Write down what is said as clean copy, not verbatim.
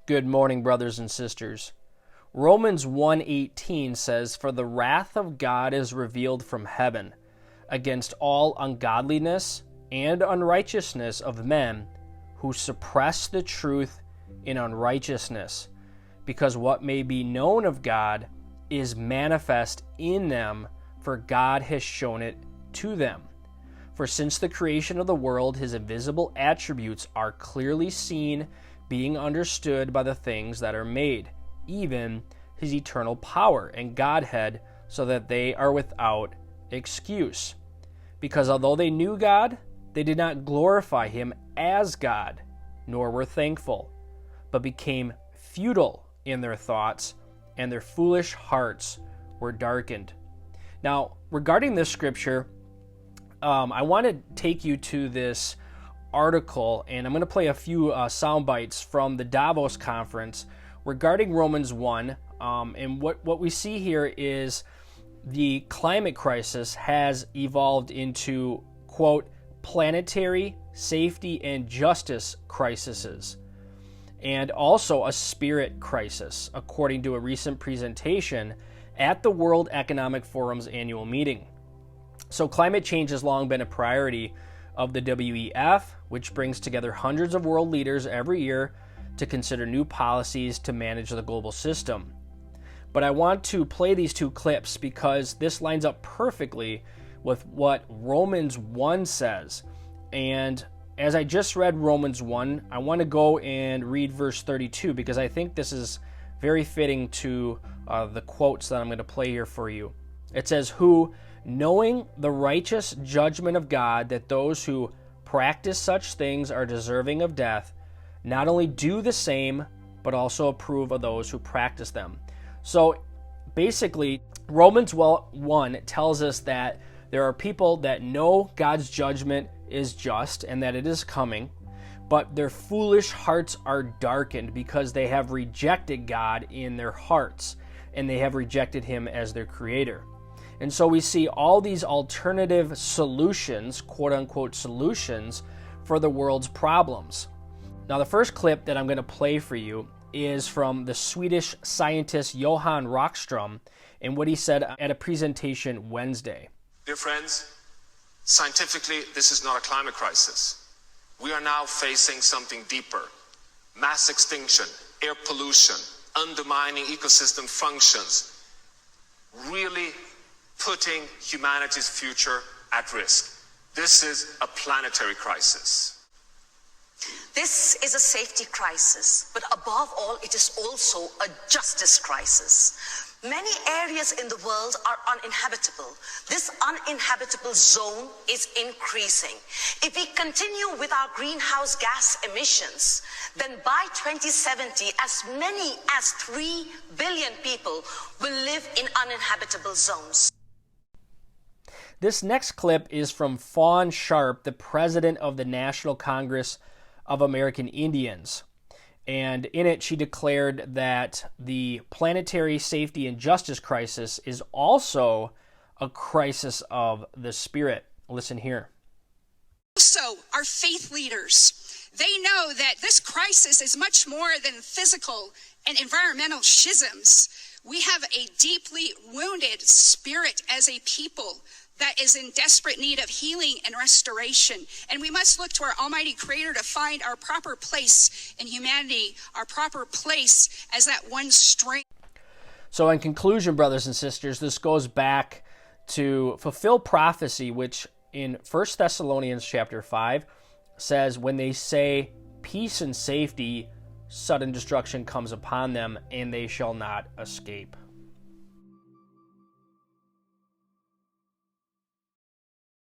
Good morning, brothers and sisters. Romans 1:18 says, "For the wrath of God is revealed from heaven against all ungodliness and unrighteousness of men who suppress the truth in unrighteousness, because what may be known of God is manifest in them, for God has shown it to them. For since the creation of the world, his invisible attributes are clearly seen, being understood by the things that are made, even his eternal power and Godhead, so that they are without excuse. Because although they knew God, they did not glorify him as God, nor were thankful, but became futile in their thoughts, and their foolish hearts were darkened." Now, regarding this scripture, I want to take you to this article, and I'm going to play a few sound bites from the Davos conference regarding Romans 1. And what we see here is the climate crisis has evolved into, quote, planetary safety and justice crises, and also a spirit crisis, according to a recent presentation at the World Economic Forum's annual meeting. So climate change has long been a priority of the WEF, which brings together hundreds of world leaders every year to consider new policies to manage the global system. But I want to play these two clips because this lines up perfectly with what Romans 1 says. And as I just read Romans 1, I want to go and read verse 32 because I think this is very fitting to the quotes that I'm going to play here for you. It says, "Who, knowing the righteous judgment of God, that those who practice such things are deserving of death, not only do the same, but also approve of those who practice them." So basically, Romans 1 tells us that there are people that know God's judgment is just and that it is coming, but their foolish hearts are darkened because they have rejected God in their hearts, and they have rejected him as their creator. And so we see all these alternative solutions, quote-unquote solutions, for the world's problems. Now, the first clip that I'm going to play for you is from the Swedish scientist Johan Rockström and what he said at a presentation Wednesday. Dear friends, scientifically, this is not a climate crisis. We are now facing something deeper. Mass extinction, air pollution, undermining ecosystem functions, really putting humanity's future at risk. This is a planetary crisis. This is a safety crisis, but above all, it is also a justice crisis. Many areas in the world are uninhabitable. This uninhabitable zone is increasing. If we continue with our greenhouse gas emissions, then by 2070, as many as 3 billion people will live in uninhabitable zones. This next clip is from Fawn Sharp, the president of the National Congress of American Indians. And in it, she declared that the planetary safety and justice crisis is also a crisis of the spirit. Listen here. Also, our faith leaders, they know that this crisis is much more than physical and environmental schisms. We have a deeply wounded spirit as a people that is in desperate need of healing and restoration. And we must look to our Almighty Creator to find our proper place in humanity, our proper place as that one strength. So in conclusion, brothers and sisters, this goes back to fulfill prophecy, which in 1 Thessalonians chapter 5 says, when they say peace and safety, sudden destruction comes upon them, and they shall not escape.